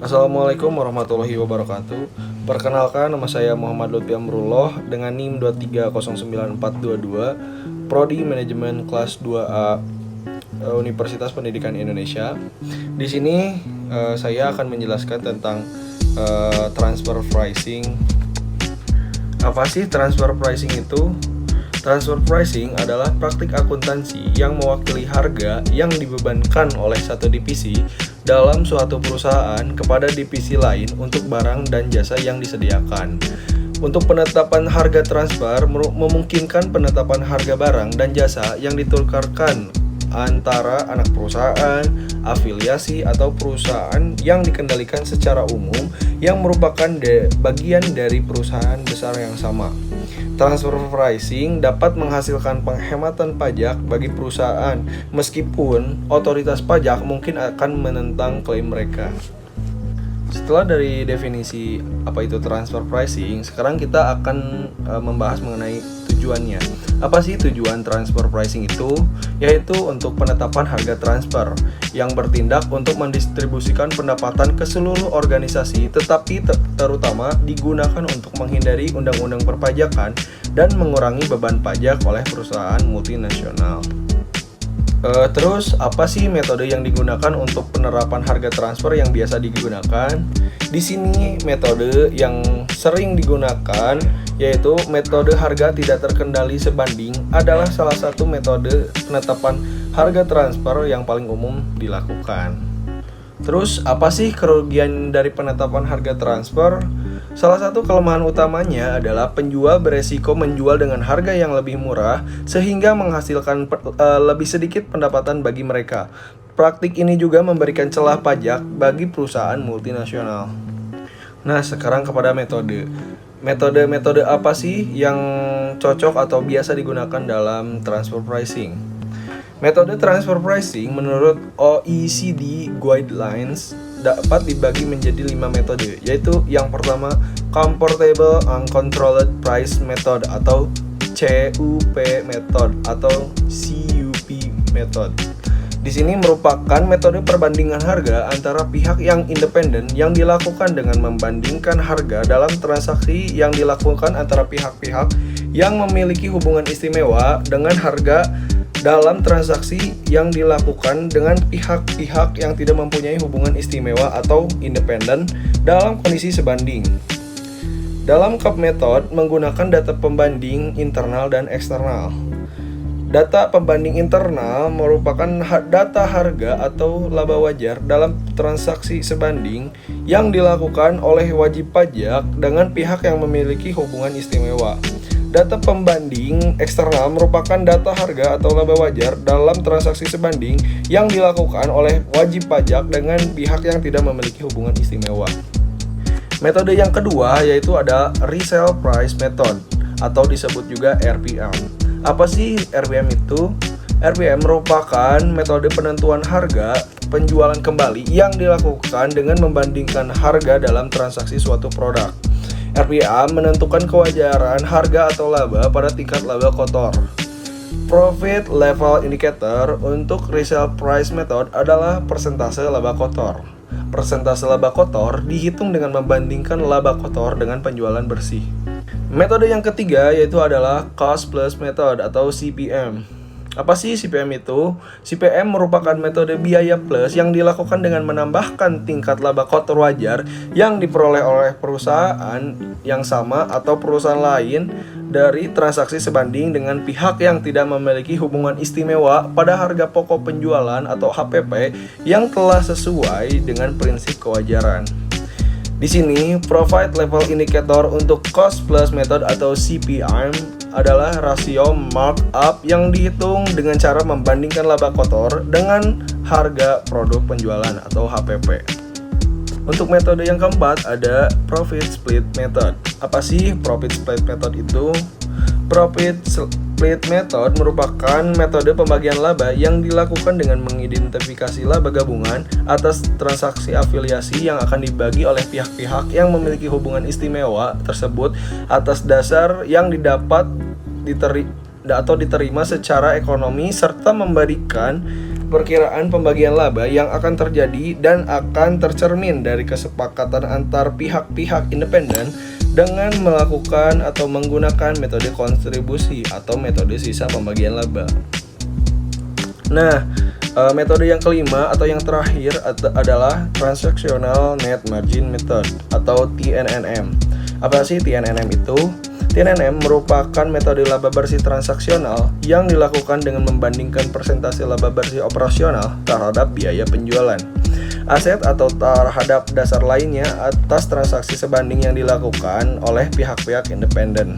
Assalamualaikum warahmatullahi wabarakatuh. Perkenalkan, nama saya Muhammad Lutfi Amrullah dengan NIM 2309422, Prodi Manajemen kelas 2A Universitas Pendidikan Indonesia. Di sini saya akan menjelaskan tentang transfer pricing. Apa sih transfer pricing itu? Transfer pricing adalah praktik akuntansi yang mewakili harga yang dibebankan oleh satu divisi dalam suatu perusahaan kepada divisi lain untuk barang dan jasa yang disediakan. Untuk penetapan harga transfer memungkinkan penetapan harga barang dan jasa yang ditukarkan antara anak perusahaan, afiliasi, atau perusahaan yang dikendalikan secara umum yang merupakan bagian dari perusahaan besar yang sama. Transfer pricing dapat menghasilkan penghematan pajak bagi perusahaan meskipun otoritas pajak mungkin akan menentang klaim mereka. Setelah dari definisi apa itu transfer pricing, sekarang kita akan membahas mengenai tujuannya. Apa sih tujuan transfer pricing itu? Yaitu untuk penetapan harga transfer yang bertindak untuk mendistribusikan pendapatan ke seluruh organisasi, tetapi terutama digunakan untuk menghindari undang-undang perpajakan dan mengurangi beban pajak oleh perusahaan multinasional. Terus apa sih metode yang digunakan untuk penerapan harga transfer yang biasa digunakan? Di sini metode yang sering digunakan yaitu metode harga tidak terkendali sebanding adalah salah satu metode penetapan harga transfer yang paling umum dilakukan. Terus apa sih kerugian dari penetapan harga transfer? Salah satu kelemahan utamanya adalah penjual beresiko menjual dengan harga yang lebih murah sehingga menghasilkan lebih sedikit pendapatan bagi mereka. Praktik ini juga memberikan celah pajak bagi perusahaan multinasional. Nah, sekarang kepada metode. Metode apa sih yang cocok atau biasa digunakan dalam transfer pricing? Metode transfer pricing menurut OECD Guidelines dapat dibagi menjadi 5 metode, yaitu yang pertama Comfortable Uncontrolled Price Method atau CUP Method atau CUP Method. Di sini merupakan metode perbandingan harga antara pihak yang independen yang dilakukan dengan membandingkan harga dalam transaksi yang dilakukan antara pihak-pihak yang memiliki hubungan istimewa dengan harga dalam transaksi yang dilakukan dengan pihak-pihak yang tidak mempunyai hubungan istimewa atau independen dalam kondisi sebanding. Dalam CUP Method menggunakan data pembanding internal dan eksternal. Data pembanding internal merupakan data harga atau laba wajar dalam transaksi sebanding yang dilakukan oleh wajib pajak dengan pihak yang memiliki hubungan istimewa. Data pembanding eksternal merupakan data harga atau laba wajar dalam transaksi sebanding yang dilakukan oleh wajib pajak dengan pihak yang tidak memiliki hubungan istimewa. Metode yang kedua yaitu ada Resale Price Method atau disebut juga RPM. Apa sih RPM itu? RPM merupakan metode penentuan harga penjualan kembali yang dilakukan dengan membandingkan harga dalam transaksi suatu produk. RPA menentukan kewajaran harga atau laba pada tingkat laba kotor. Profit Level Indicator untuk Resale Price Method adalah persentase laba kotor. Persentase laba kotor dihitung dengan membandingkan laba kotor dengan penjualan bersih. Metode yang ketiga yaitu adalah Cost Plus Method atau CPM. Apa sih CPM itu? CPM merupakan metode biaya plus yang dilakukan dengan menambahkan tingkat laba kotor wajar yang diperoleh oleh perusahaan yang sama atau perusahaan lain dari transaksi sebanding dengan pihak yang tidak memiliki hubungan istimewa pada harga pokok penjualan atau HPP yang telah sesuai dengan prinsip kewajaran. Di sini, Profit Level Indicator untuk Cost Plus Method atau CPM adalah rasio markup yang dihitung dengan cara membandingkan laba kotor dengan harga produk penjualan atau HPP. Untuk metode yang keempat ada Profit Split Method. Apa sih Profit Split Method itu? Profit Split Method merupakan metode pembagian laba yang dilakukan dengan mengidentifikasi laba gabungan atas transaksi afiliasi yang akan dibagi oleh pihak-pihak yang memiliki hubungan istimewa tersebut atas dasar yang didapat diterima secara ekonomi serta memberikan perkiraan pembagian laba yang akan terjadi dan akan tercermin dari kesepakatan antar pihak-pihak independen dengan melakukan atau menggunakan metode kontribusi atau metode sisa pembagian laba. Nah, metode yang kelima atau yang terakhir adalah Transactional Net Margin Method atau TNNM. Apa sih TNNM itu? TNNM merupakan metode laba bersih transaksional yang dilakukan dengan membandingkan persentase laba bersih operasional terhadap biaya penjualan aset atau terhadap dasar lainnya atas transaksi sebanding yang dilakukan oleh pihak-pihak independen.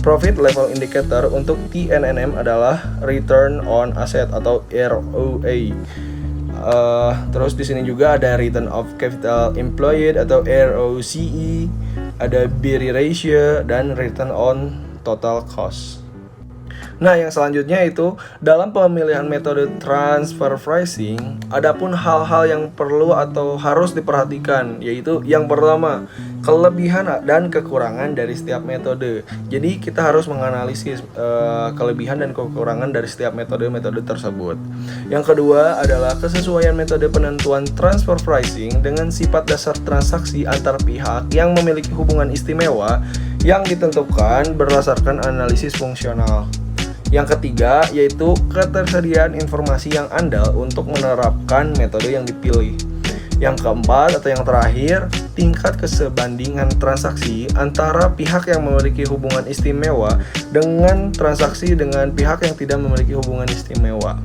Profit level indicator untuk TNNM adalah Return on Asset atau ROA. Terus di sini juga ada Return of Capital Employed atau ROCE, ada BERI ratio, dan Return on Total Cost. Nah, yang selanjutnya itu dalam pemilihan metode transfer pricing, adapun hal-hal yang perlu atau harus diperhatikan, yaitu yang pertama, kelebihan dan kekurangan dari setiap metode. Jadi kita harus menganalisis kelebihan dan kekurangan dari setiap metode-metode tersebut. Yang kedua adalah kesesuaian metode penentuan transfer pricing dengan sifat dasar transaksi antar pihak yang memiliki hubungan istimewa yang ditentukan berdasarkan analisis fungsional. Yang ketiga yaitu ketersediaan informasi yang andal untuk menerapkan metode yang dipilih. Yang keempat atau yang terakhir, tingkat kesebandingan transaksi antara pihak yang memiliki hubungan istimewa dengan transaksi dengan pihak yang tidak memiliki hubungan istimewa.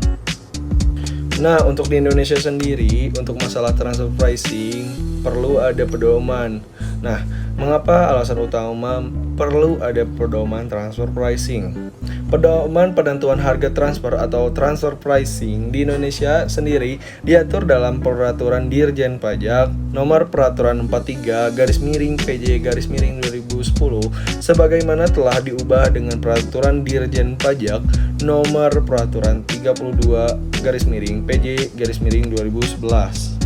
Nah, untuk di Indonesia sendiri, untuk masalah transfer pricing perlu ada pedoman. Nah, mengapa alasan utama perlu ada pedoman transfer pricing? Pedoman penentuan harga transfer atau transfer pricing di Indonesia sendiri diatur dalam Peraturan Dirjen Pajak Nomor Peraturan 43/PJ/2010 sebagaimana telah diubah dengan Peraturan Dirjen Pajak Nomor Peraturan 32/PJ/2011.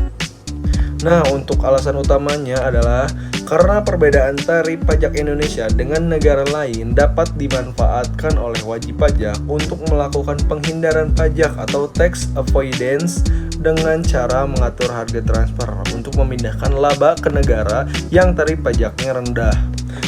Nah, untuk alasan utamanya adalah karena perbedaan tarif pajak Indonesia dengan negara lain dapat dimanfaatkan oleh wajib pajak untuk melakukan penghindaran pajak atau tax avoidance dengan cara mengatur harga transfer untuk memindahkan laba ke negara yang tarif pajaknya rendah.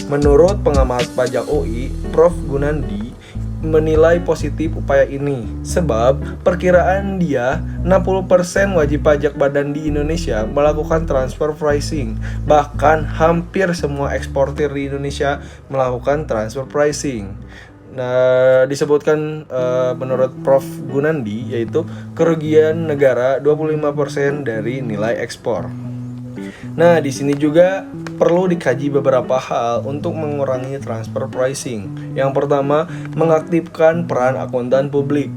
Menurut pengamat pajak UI, Prof. Gunandi, menilai positif upaya ini sebab perkiraan dia 60% wajib pajak badan di Indonesia melakukan transfer pricing. Bahkan hampir semua eksportir di Indonesia melakukan transfer pricing. Nah, disebutkan menurut Prof. Gunandi yaitu kerugian negara 25% dari nilai ekspor. Nah, di sini juga perlu dikaji beberapa hal untuk mengurangi transfer pricing. Yang pertama, mengaktifkan peran akuntan publik.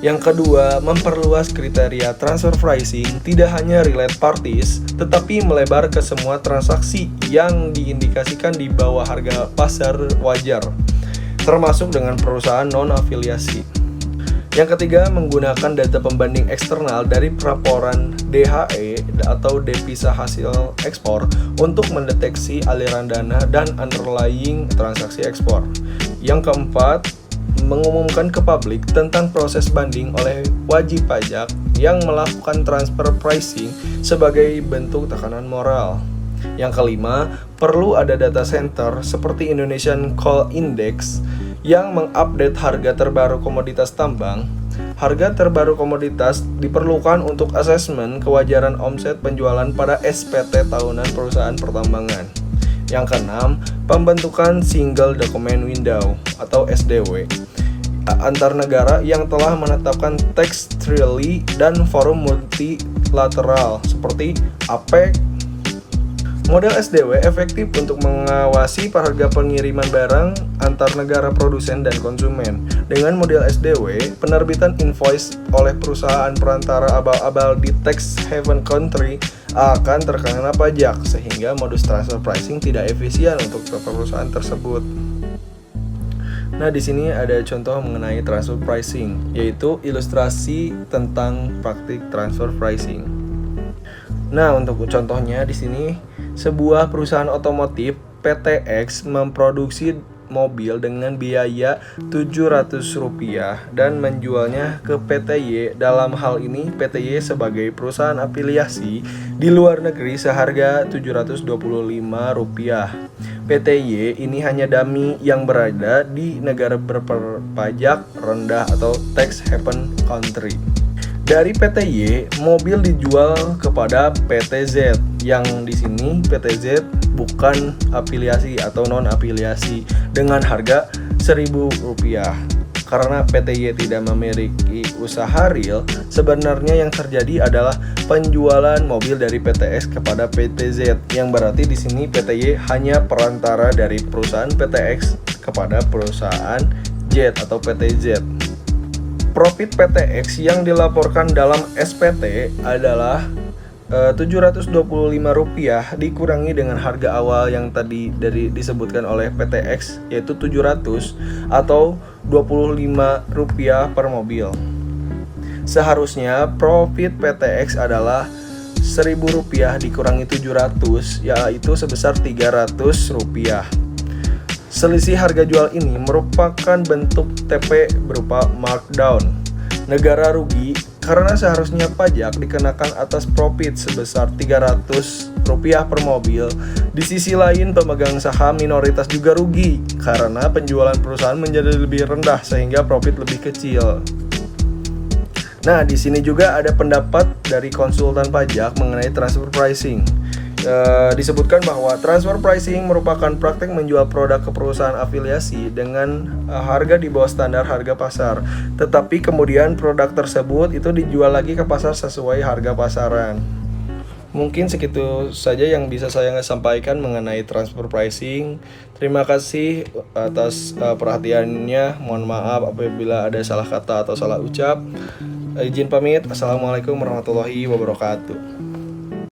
Yang kedua, memperluas kriteria transfer pricing tidak hanya relate parties, tetapi melebar ke semua transaksi yang diindikasikan di bawah harga pasar wajar, termasuk dengan perusahaan non-afiliasi. Yang ketiga, menggunakan data pembanding eksternal dari pelaporan DHE atau devisa hasil ekspor untuk mendeteksi aliran dana dan underlying transaksi ekspor. Yang keempat, mengumumkan ke publik tentang proses banding oleh wajib pajak yang melakukan transfer pricing sebagai bentuk tekanan moral. Yang kelima, perlu ada data center seperti Indonesian Coal Index yang mengupdate harga terbaru komoditas tambang. Harga terbaru komoditas diperlukan untuk asesmen kewajaran omset penjualan pada SPT tahunan perusahaan pertambangan. Yang keenam, pembentukan Single Document Window atau SDW antar negara yang telah menetapkan tax treaty dan forum multilateral seperti APEC. Model SDW efektif untuk mengawasi harga pengiriman barang antar negara produsen dan konsumen. Dengan model SDW, penerbitan invoice oleh perusahaan perantara abal-abal di tax haven country akan terkena pajak, sehingga modus transfer pricing tidak efisien untuk perusahaan tersebut. Nah, di sini ada contoh mengenai transfer pricing, yaitu ilustrasi tentang praktik transfer pricing. Nah, untuk contohnya di sini sebuah perusahaan otomotif PTX memproduksi mobil dengan biaya Rp700 dan menjualnya ke PTY. Dalam hal ini PTY sebagai perusahaan afiliasi di luar negeri seharga Rp725. PTY ini hanya dummy yang berada di negara berpajak rendah atau tax haven country. Dari PTY, mobil dijual kepada PTZ, yang di sini PTZ bukan afiliasi atau non afiliasi, dengan harga Rp1.000. Karena PTY tidak memiliki usaha real, sebenarnya yang terjadi adalah penjualan mobil dari PTX kepada PTZ, yang berarti di sini PTY hanya perantara dari perusahaan PTX kepada perusahaan Z atau PTZ. Profit PTX yang dilaporkan dalam SPT adalah Rp725 dikurangi dengan harga awal yang tadi disebutkan oleh PTX, yaitu 700 atau Rp25 per mobil. Seharusnya profit PTX adalah Rp1.000 dikurangi 700, yaitu sebesar Rp300. Selisih harga jual ini merupakan bentuk TP berupa markdown. Negara rugi karena seharusnya pajak dikenakan atas profit sebesar Rp300 per mobil. Di sisi lain, pemegang saham minoritas juga rugi karena penjualan perusahaan menjadi lebih rendah sehingga profit lebih kecil. Nah, di sini juga ada pendapat dari konsultan pajak mengenai transfer pricing. Disebutkan bahwa transfer pricing merupakan praktek menjual produk ke perusahaan afiliasi dengan harga di bawah standar harga pasar, tetapi kemudian produk tersebut itu dijual lagi ke pasar sesuai harga pasaran. Mungkin segitu saja yang bisa saya sampaikan mengenai transfer pricing. Terima kasih atas perhatiannya. Mohon maaf apabila ada salah kata atau salah ucap. Izin pamit. Assalamualaikum warahmatullahi wabarakatuh.